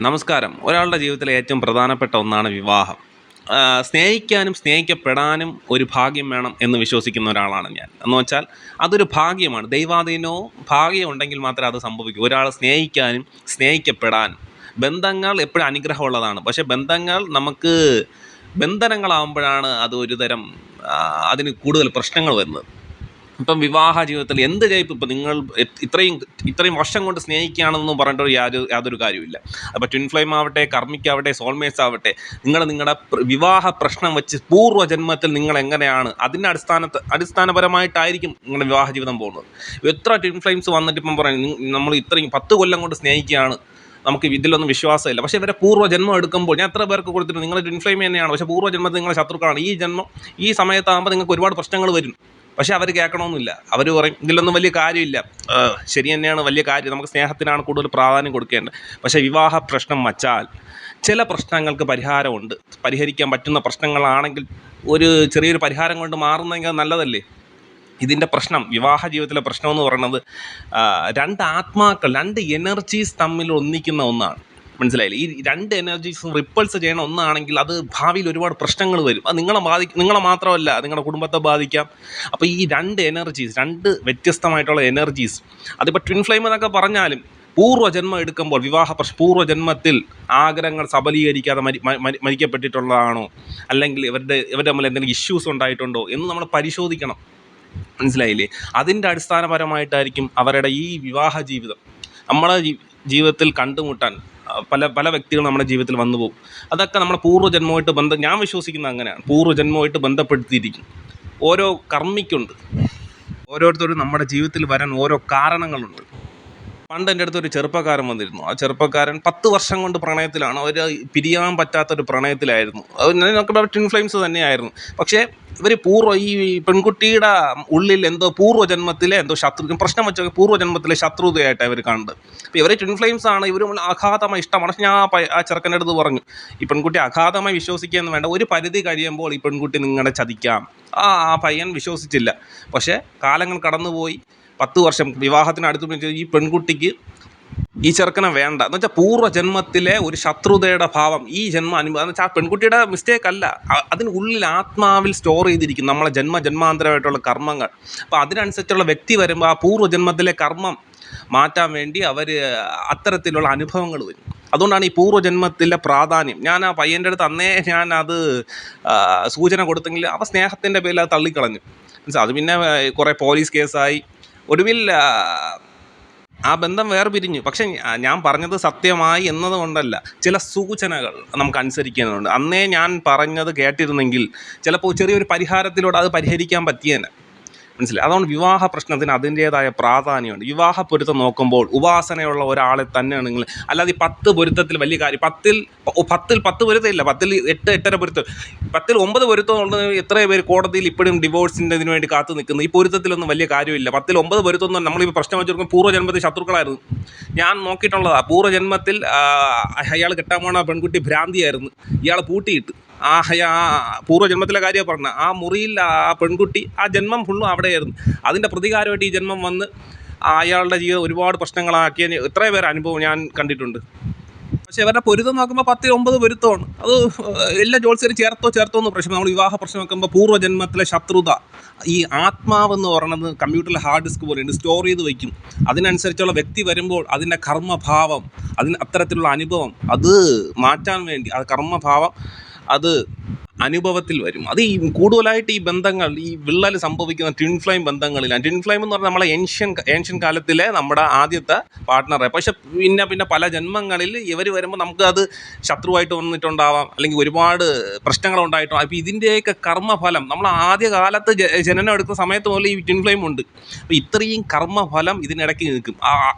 നമസ്കാരം. ഒരാളുടെ ജീവിതത്തിലെ ഏറ്റവും പ്രധാനപ്പെട്ട ഒന്നാണ് വിവാഹം. സ്നേഹിക്കാനും സ്നേഹിക്കപ്പെടാനും ഒരു ഭാഗ്യം വേണം എന്ന് വിശ്വസിക്കുന്ന ഒരാളാണ് ഞാൻ. എന്ന് വെച്ചാൽ അതൊരു ഭാഗ്യമാണ്. ദൈവാധീനവും ഭാഗ്യം ഉണ്ടെങ്കിൽ മാത്രമേ അത് സംഭവിക്കൂ. ഒരാളെ സ്നേഹിക്കാനും സ്നേഹിക്കപ്പെടാനും. ബന്ധങ്ങൾ എപ്പോഴും അനുഗ്രഹമുള്ളതാണ്. പക്ഷേ ബന്ധങ്ങൾ നമുക്ക് ബന്ധനങ്ങളാകുമ്പോഴാണ് അത് ഒരു തരം അതിന് കൂടുതൽ പ്രശ്നങ്ങൾ വരുന്നത്. ഇപ്പം വിവാഹ ജീവിതത്തിൽ എന്ത് ടൈപ്പ് ഇപ്പം നിങ്ങൾ ഇത്രയും വർഷം കൊണ്ട് സ്നേഹിക്കുകയാണെന്ന് പറഞ്ഞിട്ട് യാതൊരു കാര്യമില്ല. അപ്പോൾ ട്വിൻ ഫ്ലെയിം ആവട്ടെ, കർമ്മിക്കാവട്ടെ, സോൾമേറ്റ്സ് ആവട്ടെ, നിങ്ങളുടെ വിവാഹ പ്രശ്നം വെച്ച് പൂർവ്വജന്മത്തിൽ നിങ്ങൾ എങ്ങനെയാണ് അതിൻ്റെ അടിസ്ഥാനപരമായിട്ടായിരിക്കും നിങ്ങളുടെ വിവാഹ ജീവിതം പോകുന്നത്. എത്ര ട്വിൻ ഫ്ലെയിംസ് വന്നിട്ട് ഇപ്പം പറയും നമ്മൾ ഇത്രയും 10 കൊല്ലം കൊണ്ട് സ്നേഹിക്കുകയാണ്, നമുക്ക് ഇതിലൊന്നും വിശ്വാസമില്ല. പക്ഷേ ഇവരെ പൂർവ്വജന്മം എടുക്കുമ്പോൾ ഞാൻ എത്ര പേർക്ക് കൊടുത്തിട്ടുണ്ട്, നിങ്ങൾ ട്വിൻ ഫ്ലെയിം തന്നെയാണ്, പക്ഷേ പൂർവ്വജന്മത്തിൽ നിങ്ങളെ ശത്രുക്കളാണ്. ഈ സമയത്താകുമ്പോൾ നിങ്ങൾക്ക് ഒരുപാട് പ്രശ്നങ്ങൾ വരും. പക്ഷേ അവർ കേൾക്കണമെന്നില്ല. അവർ പറയും ഇതിലൊന്നും വലിയ കാര്യമില്ല. ശരി തന്നെയാണ്, വലിയ കാര്യം, നമുക്ക് സ്നേഹത്തിനാണ് കൂടുതൽ പ്രാധാന്യം കൊടുക്കേണ്ടത്. പക്ഷേ വിവാഹ പ്രശ്നം വച്ചാൽ ചില പ്രശ്നങ്ങൾക്ക് പരിഹാരമുണ്ട്. പരിഹരിക്കാൻ പറ്റുന്ന പ്രശ്നങ്ങളാണെങ്കിൽ ഒരു ചെറിയൊരു പരിഹാരം കൊണ്ട് മാറുന്നെങ്കിൽ നല്ലതല്ലേ. ഇതിൻ്റെ പ്രശ്നം, വിവാഹ ജീവിതത്തിലെ പ്രശ്നമെന്ന് പറയുന്നത് രണ്ട് ആത്മാക്കൾ, രണ്ട് എനർജീസ് തമ്മിൽ ഒന്നിക്കുന്ന ഒന്നാണ്. മനസ്സിലായില്ലേ? ഈ രണ്ട് എനർജീസും റിപ്പൾസ് ചെയ്യണ ഒന്നാണെങ്കിൽ അത് ഭാവിയിൽ ഒരുപാട് പ്രശ്നങ്ങൾ വരും. അത് നിങ്ങളെ മാത്രമല്ല, നിങ്ങളുടെ കുടുംബത്തെ ബാധിക്കാം. അപ്പോൾ ഈ രണ്ട് എനർജീസ്, രണ്ട് വ്യത്യസ്തമായിട്ടുള്ള എനർജീസ്, അതിപ്പോൾ ട്വിൻ ഫ്ലെയിം എന്നൊക്കെ പറഞ്ഞാലും പൂർവ്വജന്മം എടുക്കുമ്പോൾ പൂർവ്വജന്മത്തിൽ ആഗ്രഹങ്ങൾ സബലീകരിക്കാതെ മരിക്കപ്പെട്ടിട്ടുള്ളതാണോ, അല്ലെങ്കിൽ ഇവരുടെ തമ്മിൽ എന്തെങ്കിലും ഇഷ്യൂസ് ഉണ്ടായിട്ടുണ്ടോ എന്ന് നമ്മൾ പരിശോധിക്കണം. മനസ്സിലായില്ലേ? അതിൻ്റെ അടിസ്ഥാനപരമായിട്ടായിരിക്കും അവരുടെ ഈ വിവാഹ ജീവിതം. നമ്മളെ ജീവിതത്തിൽ കണ്ടുമുട്ടാൻ പല പല വ്യക്തികൾ നമ്മുടെ ജീവിതത്തിൽ വന്നു പോകും. അതൊക്കെ നമ്മുടെ പൂർവ്വജന്മമായിട്ട് ഞാൻ വിശ്വസിക്കുന്നത് അങ്ങനെയാണ്. പൂർവ്വജന്മമായിട്ട് ബന്ധപ്പെടുത്തിയിരിക്കും. ഓരോ കർമ്മിക്കുണ്ട്. ഓരോരുത്തരും നമ്മുടെ ജീവിതത്തിൽ വരാൻ ഓരോ കാരണങ്ങളുണ്ട്. പണ്ട് എൻ്റെ അടുത്തൊരു ചെറുപ്പക്കാരൻ വന്നിരുന്നു. ആ ചെറുപ്പക്കാരൻ 10 വർഷം കൊണ്ട് പ്രണയത്തിലാണ്. അവർ പിരിയാൻ പറ്റാത്തൊരു പ്രണയത്തിലായിരുന്നു. അത് നോക്കുമ്പോൾ ട്വിൻ ഫ്ലെയിംസ് തന്നെയായിരുന്നു. പക്ഷേ ഇവർ ഈ പെൺകുട്ടിയുടെ ഉള്ളിൽ എന്തോ പൂർവ്വജന്മത്തിലെ എന്തോ പ്രശ്നം വെച്ച പൂർവ്വജന്മത്തിലെ ശത്രുതയായിട്ടാണ് ഇവർ കാണുന്നത്. അപ്പോൾ ഇവർ ട്വിൻ ഫ്ലെയിംസ് ആണ്, ഇവർ അഗാധമായി ഇഷ്ടമാണ്. പക്ഷേ ഞാൻ ആ ചെറുക്കൻ്റെ അടുത്ത് പറഞ്ഞു, ഈ പെൺകുട്ടി അഗാധമായി വിശ്വസിക്കുകയെന്ന് വേണ്ട, ഒരു പരിധി കഴിയുമ്പോൾ ഈ പെൺകുട്ടി നിങ്ങളെ ചതിക്കാം. ആ പയ്യൻ വിശ്വസിച്ചില്ല. പക്ഷേ കാലങ്ങൾ കടന്നുപോയി. 10 വർഷം വിവാഹത്തിനടുത്ത് ഈ പെൺകുട്ടിക്ക് ഈ ചെറുക്കനെ വേണ്ട എന്ന് വെച്ചാൽ പൂർവ്വജന്മത്തിലെ ഒരു ശത്രുതയുടെ ഭാവം ഈ ജന്മ അനുഭവം എന്ന് വെച്ചാൽ ആ പെൺകുട്ടിയുടെ മിസ്റ്റേക്ക് അല്ല, അതിന് ഉള്ളിൽ ആത്മാവിൽ സ്റ്റോർ ചെയ്തിരിക്കും നമ്മളെ ജന്മാന്തരമായിട്ടുള്ള കർമ്മങ്ങൾ. അപ്പോൾ അതിനനുസരിച്ചുള്ള വ്യക്തി വരുമ്പോൾ ആ പൂർവ്വജന്മത്തിലെ കർമ്മം മാറ്റാൻ വേണ്ടി അവർ അത്തരത്തിലുള്ള അനുഭവങ്ങൾ വരും. അതുകൊണ്ടാണ് ഈ പൂർവ്വജന്മത്തിലെ പ്രാധാന്യം. ഞാൻ ആ പയ്യൻ്റെ അടുത്ത് അന്നേ ഞാൻ അത് സൂചന കൊടുത്തെങ്കിൽ അവ സ്നേഹത്തിൻ്റെ പേരിൽ അത് തള്ളിക്കളഞ്ഞു. അത് പിന്നെ കുറേ പോലീസ് കേസായി. ഒടുവിൽ ആ ബന്ധം വേർപിരിഞ്ഞു. പക്ഷെ ഞാൻ പറഞ്ഞത് സത്യമായി എന്നതുകൊണ്ടല്ല, ചില സൂചനകൾ നമുക്ക് അനുസരിക്കേണ്ടതുണ്ട്. അന്നേ ഞാൻ പറഞ്ഞത് കേട്ടിരുന്നെങ്കിൽ ചിലപ്പോൾ ചെറിയൊരു പരിഹാരത്തിലൂടെ അത് പരിഹരിക്കാൻ പറ്റിയേനെ. മനസ്സിലായി? അതുകൊണ്ട് വിവാഹ പ്രശ്നത്തിന് അതിൻ്റേതായ പ്രാധാന്യമുണ്ട്. വിവാഹ പൊരുത്തം നോക്കുമ്പോൾ ഉപാസനയുള്ള ഒരാളെ തന്നെയാണ് നിങ്ങൾ, അല്ലാതെ ഈ 10 പൊരുത്തത്തിൽ വലിയ കാര്യം. 10 പൊരുത്തമില്ല, 10 8 പൊരുത്തം, 10 9 പൊരുത്തം ഉള്ളത്. എത്രയോ പേര് കോടതിയിൽ ഇപ്പോഴും ഡിവോഴ്സിൻ്റെ ഇതിനു വേണ്ടി കാത്തു നിൽക്കുന്നു. ഈ പൊരുത്തത്തിലൊന്നും വലിയ കാര്യമില്ല. 10 9 പൊരുത്തം നമ്മളിപ്പോൾ പ്രശ്നം വെച്ചെടുക്കും. പൂർവ്വജന്മത്തിൽ ശത്രുക്കളായിരുന്നു. ഞാൻ നോക്കിയിട്ടുള്ളതാണ്. പൂർവ്വജന്മത്തിൽ അയാൾ കെട്ടാൻ പോണ പെൺകുട്ടി ഭ്രാന്തിയായിരുന്നു. ഇയാൾ പൂട്ടിയിട്ട് ആ പൂർവ്വജന്മത്തിലെ കാര്യമാണ് പറഞ്ഞത്. ആ മുറിയിൽ ആ പെൺകുട്ടി ആ ജന്മം ഫുള്ളും അവിടെയായിരുന്നു. അതിൻ്റെ പ്രതികാരമായിട്ട് ഈ ജന്മം വന്ന് അയാളുടെ ജീവിതം ഒരുപാട് പ്രശ്നങ്ങളാക്കിയ എത്രയോ പേർ അനുഭവം ഞാൻ കണ്ടിട്ടുണ്ട്. പക്ഷേ ഇവരുടെ പൊരുത്തം നോക്കുമ്പോൾ 10 9 പൊരുത്തമാണ്. അത് എല്ലാ ജോത്സ്യരും ചേർത്തോ എന്ന് പ്രശ്നം. നമ്മൾ വിവാഹ പ്രശ്നം നോക്കുമ്പോൾ പൂർവ്വജന്മത്തിലെ ശത്രുത, ഈ ആത്മാവെന്ന് പറയുന്നത് കമ്പ്യൂട്ടറിലെ ഹാർഡ് ഡിസ്ക് പോലെയുണ്ട്, സ്റ്റോർ ചെയ്ത് വയ്ക്കും. അതിനനുസരിച്ചുള്ള വ്യക്തി വരുമ്പോൾ അതിൻ്റെ കർമ്മഭാവം, അത്തരത്തിലുള്ള അനുഭവം അത് മാറ്റാൻ വേണ്ടി അത് കർമ്മഭാവം അത് അനുഭവത്തിൽ വരും. അത് ഈ കൂടുതലായിട്ട് ഈ ബന്ധങ്ങൾ, ഈ വിള്ളൽ സംഭവിക്കുന്ന ട്വിൻ ഫ്ലെയിം ബന്ധങ്ങളിലാണ്. ട്വിൻ ഫ്ലെയിം എന്ന് പറഞ്ഞാൽ നമ്മളെ ഏൻഷ്യൻ കാലത്തിലെ നമ്മുടെ ആദ്യത്തെ പാർട്ട്ണറെ. പക്ഷെ പിന്നെ പല ജന്മങ്ങളിൽ ഇവർ വരുമ്പോൾ നമുക്ക് അത് ശത്രുവായിട്ട് വന്നിട്ടുണ്ടാവാം, അല്ലെങ്കിൽ ഒരുപാട് പ്രശ്നങ്ങളുണ്ടായിട്ടുണ്ടാകും. അപ്പോൾ ഇതിൻ്റെയൊക്കെ കർമ്മഫലം നമ്മൾ ആദ്യ കാലത്ത് ജനനം എടുക്കുന്ന സമയത്ത് മുതൽ ഈ ട്വിൻ ഫ്ലെയിം ഉണ്ട്. അപ്പോൾ ഇത്രയും കർമ്മഫലം ഇതിനിടയ്ക്ക് നിൽക്കും.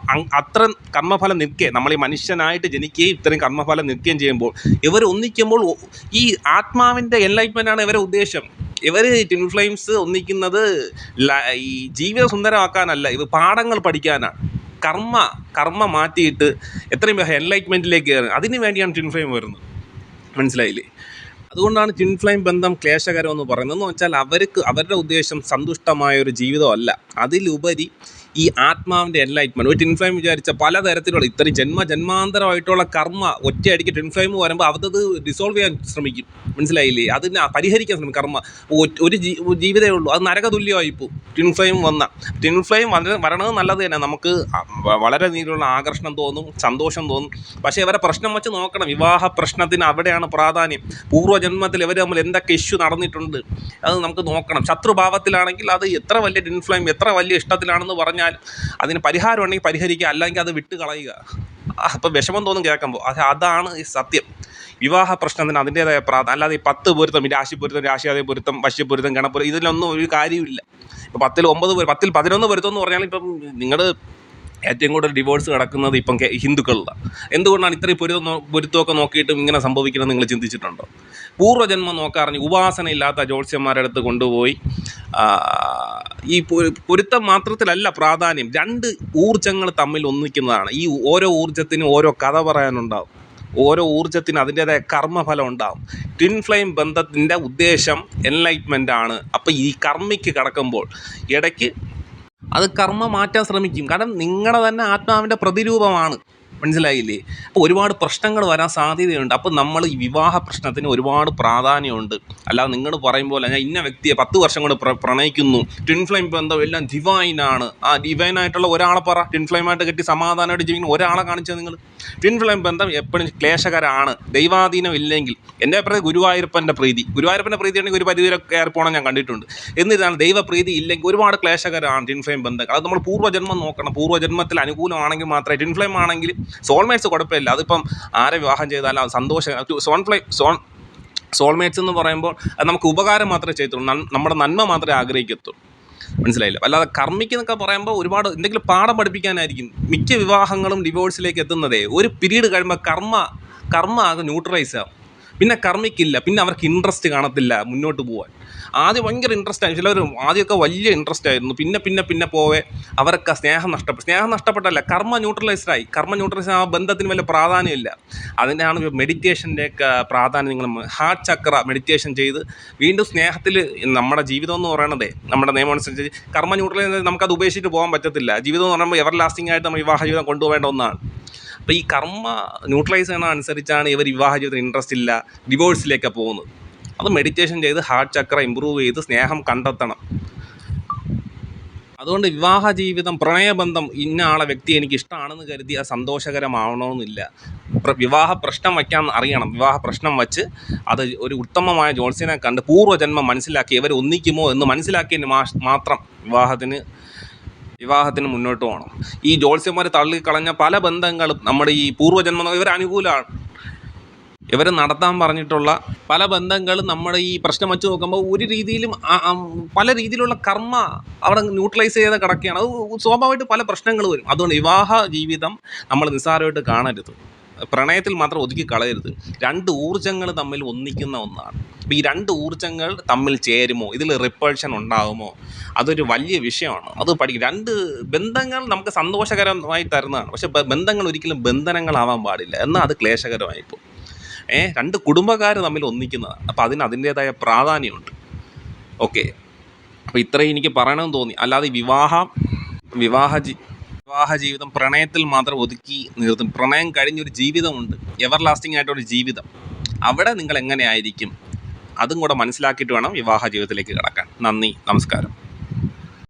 അത്ര കർമ്മഫലം നിൽക്കുകയും നമ്മൾ ഈ മനുഷ്യനായിട്ട് ജനിക്കുകയും ഇത്രയും കർമ്മഫലം നിൽക്കുകയും ചെയ്യുമ്പോൾ ഇവർ ഒന്നിക്കുമ്പോൾ ഈ ആത്മാവിൻ്റെ എൻലൈറ്റ്മെൻ്റാണ് ഇവരുടെ ഉദ്ദേശം. ഇവർ ട്വിൻ ഫ്ലെയിംസ് ഒന്നിക്കുന്നത് ഈ ജീവിതം സുന്ദരമാക്കാനല്ല, ഇവർ പാഠങ്ങൾ പഠിക്കാനാണ്. കർമ്മ മാറ്റിയിട്ട് എത്രയും എൻലൈറ്റ്മെൻറ്റിലേക്ക് കയറുക, അതിന് വേണ്ടിയാണ് ട്വിൻ ഫ്ലെയിം വരുന്നത്. മനസ്സിലായില്ലേ? അതുകൊണ്ടാണ് ട്വിൻ ഫ്ലെയിം ബന്ധം ക്ലേശകരം എന്ന് പറയുന്നത്. എന്ന് വെച്ചാൽ അവരുടെ ഉദ്ദേശം സന്തുഷ്ടമായ ഒരു ജീവിതമല്ല, അതിലുപരി ഈ ആത്മാവിൻ്റെ എൻലൈറ്റ്മെൻറ്റ്. ഒരു ട്വിൻ ഫ്ലെയിം വിചാരിച്ച പലതരത്തിലുള്ള ഇത്രയും ജന്മാന്തരമായിട്ടുള്ള കർമ്മ ഒറ്റയടിക്ക് ട്വിൻ ഫ്ലെയിം വരുമ്പോൾ അതത് ഡിസോൾവ് ചെയ്യാൻ ശ്രമിക്കും. മനസ്സിലായില്ലേ? അതിനെ പരിഹരിക്കാൻ ശ്രമിക്കും. കർമ്മ ഒരു ജീവിതമേ ഉള്ളൂ, അത് നരകതുല്യമായി ഇപ്പോൾ ട്വിൻ ഫ്ലെയിം ട്വിൻ ഫ്ലെയിം വരണത് നല്ലത് തന്നെ. നമുക്ക് വളരെ രീതിയിലുള്ള ആകർഷണം തോന്നും, സന്തോഷം തോന്നും. പക്ഷേ ഇവരെ പ്രശ്നം വെച്ച് നോക്കണം. വിവാഹ പ്രശ്നത്തിന് അവിടെയാണ് പ്രാധാന്യം. പൂർവ്വജന്മത്തിൽ ഇവർ തമ്മിൽ എന്തൊക്കെ ഇഷ്യൂ നടന്നിട്ടുണ്ട് അത് നമുക്ക് നോക്കണം. ശത്രുഭാവത്തിലാണെങ്കിൽ അത് എത്ര വലിയ ട്വിൻ ഫ്ലെയിം എത്ര വലിയ ഇഷ്ടത്തിലാണെന്ന് പറഞ്ഞാൽ അതിന് പരിഹാരം ഉണ്ടെങ്കിൽ പരിഹരിക്കുക, അല്ലെങ്കിൽ അത് വിട്ട് കളയുക. അപ്പം വിഷമം തോന്നും കേൾക്കുമ്പോൾ. അതാണ് ഈ സത്യം. വിവാഹ പ്രശ്നത്തിന് അതിൻ്റേതായ അല്ലാതെ ഈ 10 പൊരുത്തം, രാശിപ്പൊരുത്തം, രാശിയാതെ പൊരുത്തം, വശ്യപ്പൊരുത്തം, ഗണപ്പൊരുത്തം, ഇതിലൊന്നും ഒരു കാര്യമില്ല. ഇപ്പോൾ 10-ൽ 9 10-ൽ 11 പൊരുത്തം എന്ന് പറഞ്ഞാൽ ഇപ്പം നിങ്ങൾ ഏറ്റവും കൂടുതൽ ഡിവോഴ്സ് കിടക്കുന്നത് ഇപ്പം ഹിന്ദുക്കളിലാണ്. എന്തുകൊണ്ടാണ് ഇത്രയും പൊരുത്തമൊക്കെ നോക്കിയിട്ടും ഇങ്ങനെ സംഭവിക്കുന്നത് നിങ്ങൾ ചിന്തിച്ചിട്ടുണ്ടോ? പൂർവ്വജന്മം നോക്കാറിഞ്ഞ് ഉപാസനയില്ലാത്ത ജ്യോത്സ്യന്മാരുടെ അടുത്ത് കൊണ്ടുപോയി ഈ പൊരുത്തം മാത്രത്തിലല്ല പ്രാധാന്യം, 2 ഊർജ്ജങ്ങൾ തമ്മിൽ ഒന്നിക്കുന്നതാണ്. ഈ ഓരോ ഊർജ്ജത്തിനും ഓരോ കഥ പറയാനുണ്ടാവും, ഓരോ ഊർജ്ജത്തിന് അതിൻ്റേതായ കർമ്മഫലം ഉണ്ടാവും. ട്വിൻ ഫ്ലെയിം ബന്ധത്തിൻ്റെ ഉദ്ദേശം എൻലൈറ്റ്മെൻ്റ് ആണ്. അപ്പോൾ ഈ കർമ്മിക്ക് കിടക്കുമ്പോൾ ഇടയ്ക്ക് അത് കർമ്മം മാറ്റാൻ ശ്രമിക്കും. കാരണം നിങ്ങളുടെ തന്നെ ആത്മാവിൻ്റെ പ്രതിരൂപമാണ്. മനസ്സിലായില്ലേ? അപ്പോൾ ഒരുപാട് പ്രശ്നങ്ങൾ വരാൻ സാധ്യതയുണ്ട്. അപ്പോൾ നമ്മൾ ഈ വിവാഹ പ്രശ്നത്തിന് ഒരുപാട് പ്രാധാന്യമുണ്ട്. അല്ലാതെ നിങ്ങൾ പറയുമ്പോൾ ഞാൻ ഇന്ന വ്യക്തിയെ 10 വർഷം കൊണ്ട് പ്രണയിക്കുന്നു, ട്വിൻ ഫ്ലെയിം ബന്ധം എല്ലാം ഡിവൈനാണ്. ആ ഡിവൈനായിട്ടുള്ള ഒരാളെ പറ, ട്വിൻ ഫ്ലെയിമായിട്ട് കെട്ടി സമാധാനമായിട്ട് ജീവിക്കുന്ന ഒരാളെ കാണിച്ചത് നിങ്ങൾ. ട്വിൻ ഫ്ലെയിം ബന്ധം എപ്പോഴും ക്ലേശകരമാണ്, ദൈവാധീനം ഇല്ലെങ്കിൽ. എൻ്റെ അഭിപ്രായം ഗുരുവായൂരപ്പൻ്റെ പ്രീതി ഉണ്ടെങ്കിൽ ഒരു പരിധി വരെ കയറി പോകണം, ഞാൻ കണ്ടിട്ടുണ്ട്. എന്നിട്ടാണ് ദൈവപ്രീതി ഇല്ലെങ്കിൽ ഒരുപാട് ക്ലേശകരമാണ് ട്വിൻ ഫ്ലെയിം ബന്ധം. അത് നമ്മൾ പൂർവ്വജന്മം നോക്കണം. പൂർവ്വജന്മത്തിൽ അനുകൂലമാണെങ്കിൽ മാത്രമേ. ട്വിൻ ഫ്ലെയിം ആണെങ്കിൽ സോൾമേറ്റ്സ് കുഴപ്പമില്ല, അതിപ്പം ആരെ വിവാഹം ചെയ്താലും അത് സന്തോഷം. സോൾമേറ്റ്സ് എന്ന് പറയുമ്പോൾ അത് നമുക്ക് ഉപകാരം മാത്രമേ ചെയ്യത്തുള്ളൂ, നമ്മുടെ നന്മ മാത്രമേ ആഗ്രഹിക്കത്തുള്ളൂ. മനസ്സിലായില്ല? അല്ലാതെ കർമ്മിക്കെന്നൊക്കെ പറയുമ്പോൾ ഒരുപാട് എന്തെങ്കിലും പാഠം പഠിപ്പിക്കാനായിരിക്കും. മിക്ക വിവാഹങ്ങളും ഡിവോഴ്സിലേക്ക് എത്തുന്നതേ ഒരു പീരീഡ് കഴിയുമ്പോൾ കർമ്മ ആകെ ന്യൂട്രലൈസ് ആകും. പിന്നെ കർമ്മിക്കില്ല, പിന്നെ അവർക്ക് ഇൻട്രസ്റ്റ് കാണത്തില്ല മുന്നോട്ട് പോകാൻ. ആദ്യം ഭയങ്കര ഇൻട്രസ്റ്റ് ആയി, ചിലവർ ആദ്യമൊക്കെ വലിയ ഇൻട്രസ്റ്റ് ആയിരുന്നു, പിന്നെ പോവേ അവർക്ക് സ്നേഹം നഷ്ടപ്പെട്ടല്ല, കർമ്മ ന്യൂട്രലൈസ്ഡായി. ആ ബന്ധത്തിന് വലിയ പ്രാധാന്യമില്ല. അതിനാണ് മെഡിറ്റേഷൻ്റെയൊക്കെ പ്രാധാന്യം. നിങ്ങൾ ഹാർട്ട് ചക്ര മെഡിറ്റേഷൻ ചെയ്ത് വീണ്ടും സ്നേഹത്തിൽ നമ്മുടെ ജീവിതം എന്ന് പറയണതേ, നമ്മുടെ നിയമം അനുസരിച്ച് കർമ്മ ന്യൂട്രലൈസ് നമുക്കത് ഉപേക്ഷിച്ചിട്ട് പോകാൻ പറ്റത്തില്ല. ജീവിതം എന്ന് പറയുമ്പോൾ എവർ ലാസ്റ്റിംഗ് ആയിട്ട് നമ്മൾ വിവാഹ ജീവിതം കൊണ്ടുപോകേണ്ട ഒന്നാണ്. അപ്പോൾ ഈ കർമ്മ ന്യൂട്രലൈസ് ചെയ്യുന്ന അനുസരിച്ചാണ് ഇവർ വിവാഹ ജീവിതത്തിൽ ഇൻട്രസ്റ്റ് ഇല്ല ഡിവോഴ്സിലേക്ക് പോകുന്നത്. അത് മെഡിറ്റേഷൻ ചെയ്ത് ഹാർട്ട് ചക്ര ഇമ്പ്രൂവ് ചെയ്ത് സ്നേഹം കണ്ടെത്തണം. അതുകൊണ്ട് വിവാഹ ജീവിതം, പ്രണയബന്ധം, ഇന്ന ആളെ വ്യക്തി എനിക്ക് ഇഷ്ടമാണെന്ന് കരുതി അത് സന്തോഷകരമാവണമെന്നില്ല. വിവാഹ പ്രശ്നം വയ്ക്കാൻ അറിയണം. വിവാഹ പ്രശ്നം വച്ച് അത് ഒരു ഉത്തമമായ ജ്യോത്സ്യനെ കണ്ട് പൂർവ്വജന്മം മനസ്സിലാക്കി ഇവർ ഒന്നിക്കുമോ എന്ന് മനസ്സിലാക്കിയതിന് മാത്രം വിവാഹത്തിന് മുന്നോട്ട് പോകണം. ഈ ജ്യോത്സ്യന്മാർ തള്ളിക്കളഞ്ഞ പല ബന്ധങ്ങളും നമ്മുടെ ഈ പൂർവ്വജന്മം ഇവർ അനുകൂലമാണ്. ഇവർ നടത്താൻ പറഞ്ഞിട്ടുള്ള പല ബന്ധങ്ങളും നമ്മുടെ ഈ പ്രശ്നം വെച്ച് നോക്കുമ്പോൾ ഒരു രീതിയിലും പല രീതിയിലുള്ള കർമ്മ അവിടെ ന്യൂട്രലൈസ് ചെയ്ത് കിടക്കുകയാണ്. അത് സ്വാഭാവികമായിട്ട് പല പ്രശ്നങ്ങൾ വരും. അതുകൊണ്ട് വിവാഹ ജീവിതം നമ്മൾ നിസ്സാരമായിട്ട് കാണരുത്, പ്രണയത്തിൽ മാത്രം ഒതുക്കി കളയരുത്. 2 ഊർജ്ജങ്ങൾ തമ്മിൽ ഒന്നിക്കുന്ന ഒന്നാണ്. അപ്പോൾ ഈ 2 ഊർജ്ജങ്ങൾ തമ്മിൽ ചേരുമോ, ഇതിൽ റിപ്പൾഷൻ ഉണ്ടാകുമോ, അതൊരു വലിയ വിഷയമാണ്. അത് പഠിക്കും. 2 ബന്ധങ്ങൾ നമുക്ക് സന്തോഷകരമായി തരുന്നതാണ്, പക്ഷേ ബന്ധങ്ങൾ ഒരിക്കലും ബന്ധനങ്ങളാവാൻ പാടില്ല, എന്നാൽ അത് ക്ലേശകരമായിപ്പോൾ. 2 കുടുംബക്കാർ തമ്മിൽ ഒന്നിക്കുന്നതാണ്. അപ്പോൾ അതിൻ്റേതായ പ്രാധാന്യമുണ്ട്. ഓക്കെ, അപ്പോൾ ഇത്രയും എനിക്ക് പറയണമെന്ന് തോന്നി. അല്ലാതെ വിവാഹ ജീവിതം പ്രണയത്തിൽ മാത്രം ഒതുക്കി നിർത്തും. പ്രണയം കഴിഞ്ഞൊരു ജീവിതമുണ്ട്, എവർ ലാസ്റ്റിംഗ് ആയിട്ടൊരു ജീവിതം. അവിടെ നിങ്ങൾ എങ്ങനെയായിരിക്കും അതും കൂടെ മനസ്സിലാക്കിയിട്ട് വേണം വിവാഹ ജീവിതത്തിലേക്ക് കിടക്കാൻ. നന്ദി, നമസ്കാരം.